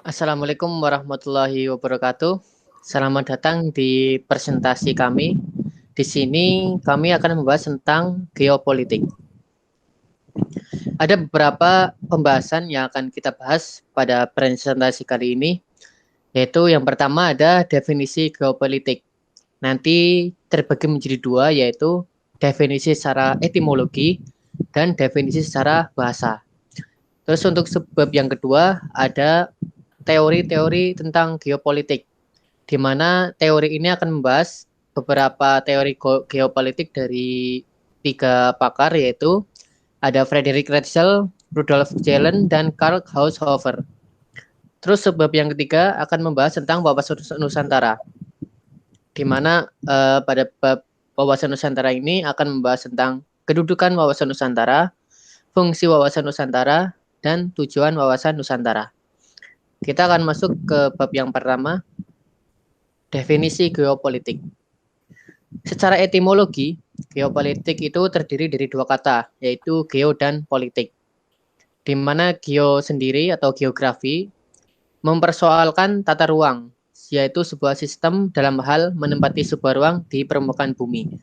Assalamualaikum warahmatullahi wabarakatuh. Selamat datang di presentasi kami. Di sini kami akan membahas tentang geopolitik. Ada beberapa pembahasan yang akan kita bahas pada presentasi kali ini, yaitu yang pertama ada definisi geopolitik. Nanti terbagi menjadi dua, yaitu definisi secara etimologi dan definisi secara bahasa. Terus untuk sebab yang kedua ada teori-teori tentang geopolitik, di mana teori ini akan membahas beberapa teori geopolitik dari 3 pakar, yaitu ada Friedrich Ratzel, Rudolf Gehlen, dan Karl Haushofer. Terus sebab yang ketiga akan membahas tentang wawasan Nusantara, di mana pada bab wawasan Nusantara ini akan membahas tentang kedudukan wawasan Nusantara, fungsi wawasan Nusantara, dan tujuan wawasan Nusantara. Kita akan masuk ke bab yang pertama, definisi geopolitik. Secara etimologi, geopolitik itu terdiri dari dua kata, yaitu geo dan politik. Di mana geo sendiri atau geografi mempersoalkan tata ruang, yaitu sebuah sistem dalam hal menempati sebuah ruang di permukaan bumi.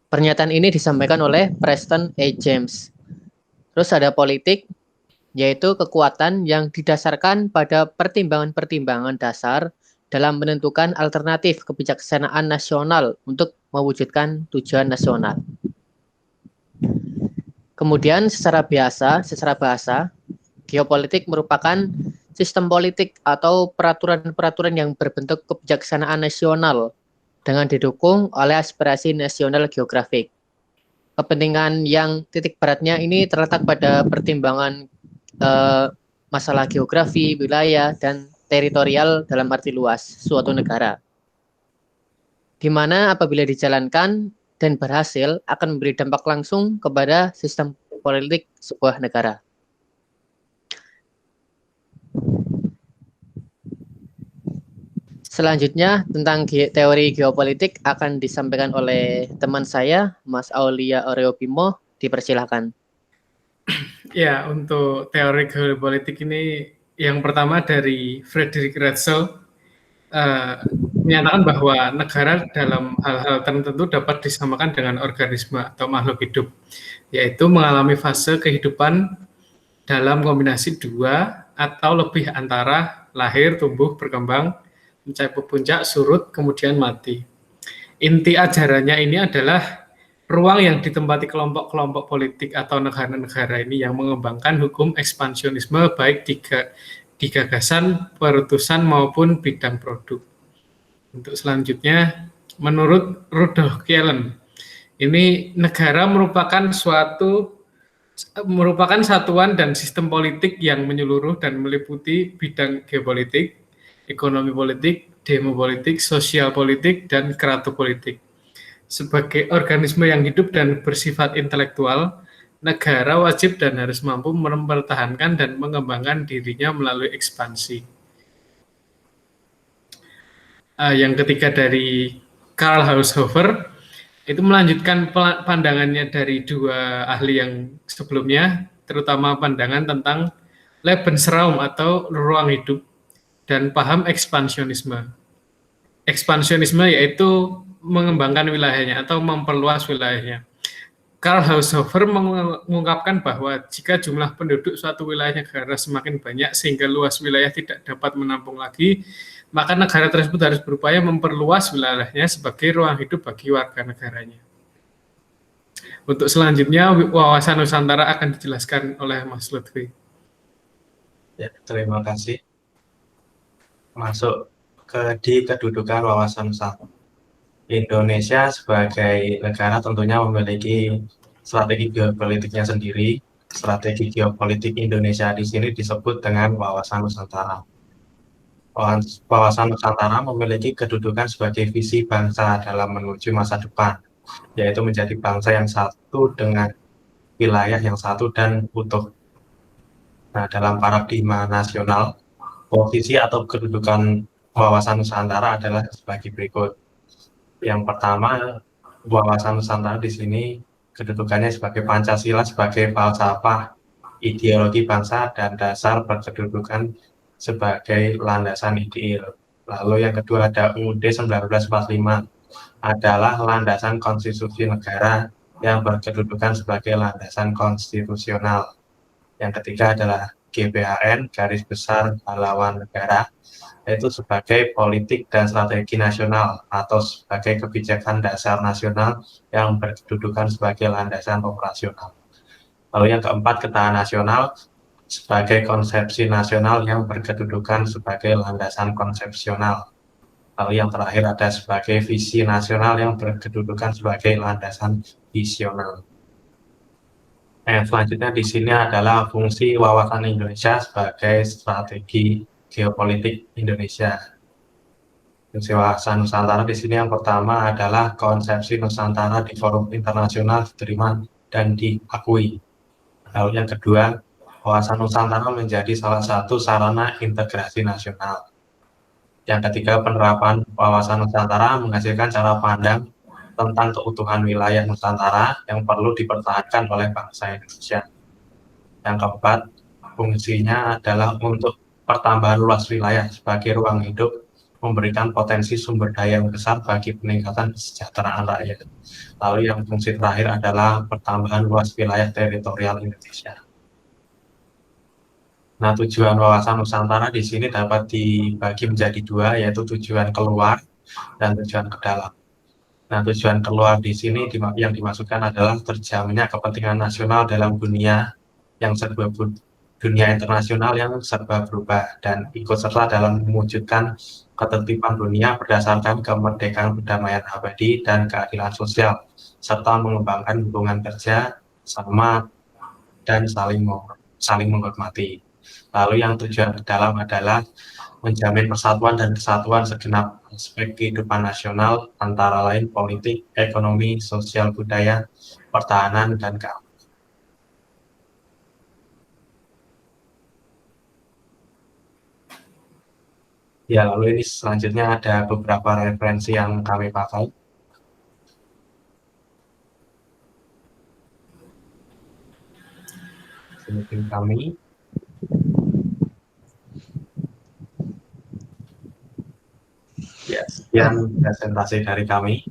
Pernyataan ini disampaikan oleh Preston A. James. Terus ada politik, yaitu kekuatan yang didasarkan pada pertimbangan-pertimbangan dasar dalam menentukan alternatif kebijaksanaan nasional untuk mewujudkan tujuan nasional. Kemudian secara bahasa, geopolitik merupakan sistem politik atau peraturan-peraturan yang berbentuk kebijaksanaan nasional dengan didukung oleh aspirasi nasional geografik. Kepentingan yang titik beratnya ini terletak pada pertimbangan masalah geografi, wilayah, dan teritorial dalam arti luas suatu negara, di mana apabila dijalankan dan berhasil akan memberi dampak langsung kepada sistem politik sebuah negara. Selanjutnya tentang teori geopolitik akan disampaikan oleh teman saya, Mas Aulia Oreobimo. Dipersilahkan. Ya, untuk teori geopolitik ini yang pertama dari Friedrich Ratzel menyatakan bahwa negara dalam hal-hal tertentu dapat disamakan dengan organisme atau makhluk hidup, yaitu mengalami fase kehidupan dalam kombinasi dua atau lebih antara lahir, tumbuh, berkembang, mencapai puncak, surut, kemudian mati. Inti ajarannya ini adalah ruang yang ditempati kelompok-kelompok politik atau negara-negara ini yang mengembangkan hukum ekspansionisme baik di gagasan, perutusan maupun bidang produk. Untuk selanjutnya, menurut Rudolf Gehlen, ini negara merupakan satuan dan sistem politik yang menyeluruh dan meliputi bidang geopolitik, ekonomi politik, demopolitik, sosial politik, dan keratopolitik. Sebagai organisme yang hidup dan bersifat intelektual, negara wajib dan harus mampu mempertahankan dan mengembangkan dirinya melalui ekspansi. Yang ketiga dari Karl Haushofer, itu melanjutkan pandangannya dari dua ahli yang sebelumnya, terutama pandangan tentang Lebensraum atau ruang hidup dan paham ekspansionisme. Ekspansionisme yaitu mengembangkan wilayahnya atau memperluas wilayahnya. Karl Haushofer mengungkapkan bahwa jika jumlah penduduk suatu wilayah negara semakin banyak sehingga luas wilayah tidak dapat menampung lagi, maka negara tersebut harus berupaya memperluas wilayahnya sebagai ruang hidup bagi warga negaranya. Untuk selanjutnya, wawasan Nusantara akan dijelaskan oleh Mas Lutfi. Ya, terima kasih. Masuk di kedudukan wawasan Nusantara. Indonesia sebagai negara tentunya memiliki strategi geopolitiknya sendiri. Strategi geopolitik Indonesia di sini disebut dengan wawasan Nusantara. Wawasan Nusantara memiliki kedudukan sebagai visi bangsa dalam menuju masa depan, yaitu menjadi bangsa yang satu dengan wilayah yang satu dan utuh. Nah, dalam paradigma nasional, posisi atau kedudukan wawasan Nusantara adalah sebagai berikut. Yang pertama, wawasan Nusantara di sini kedudukannya sebagai Pancasila sebagai falsafah ideologi bangsa dan dasar berkedudukan sebagai landasan ideal. Lalu yang kedua ada UUD 1945 adalah landasan konstitusi negara yang berkedudukan sebagai landasan konstitusional. Yang ketiga adalah GBHN, garis besar haluan negara, yaitu sebagai politik dan strategi nasional atau sebagai kebijakan dasar nasional yang berkedudukan sebagai landasan operasional. Lalu yang keempat, ketahanan nasional sebagai konsepsi nasional yang berkedudukan sebagai landasan konsepsional. Lalu yang terakhir ada sebagai visi nasional yang berkedudukan sebagai landasan visional. Yang selanjutnya di sini adalah fungsi wawasan Indonesia sebagai strategi geopolitik Indonesia. Fungsi wawasan Nusantara di sini yang pertama adalah konsepsi Nusantara di forum internasional diterima dan diakui. Lalu yang kedua, wawasan Nusantara menjadi salah satu sarana integrasi nasional. Yang ketiga, penerapan wawasan Nusantara menghasilkan cara pandang tentang keutuhan wilayah Nusantara yang perlu dipertahankan oleh bangsa Indonesia. Yang keempat, fungsinya adalah untuk pertambahan luas wilayah sebagai ruang hidup, memberikan potensi sumber daya yang besar bagi peningkatan kesejahteraan rakyat. Lalu yang fungsi terakhir adalah pertambahan luas wilayah teritorial Indonesia. Nah, tujuan wawasan Nusantara di sini dapat dibagi menjadi dua, yaitu tujuan keluar dan tujuan ke dalam. Nah, tujuan keluar di sini yang dimaksudkan adalah terjaminnya kepentingan nasional dalam dunia internasional yang serba berubah dan ikut serta dalam mewujudkan ketertiban dunia berdasarkan kemerdekaan, perdamaian abadi, dan keadilan sosial, serta mengembangkan hubungan kerja sama dan saling menghormati. Lalu yang tujuan ke dalam adalah menjamin persatuan dan kesatuan segenap aspek kehidupan nasional antara lain politik, ekonomi, sosial, budaya, pertahanan, dan keamanan. Ya, lalu ini selanjutnya ada beberapa referensi yang kami pakai. Mungkin kami. Ya, sekian presentasi dari kami.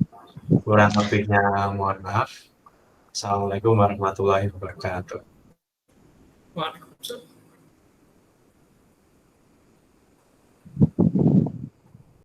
Kurang lebihnya mohon maaf. Assalamualaikum warahmatullahi wabarakatuh. Waalaikumsalam.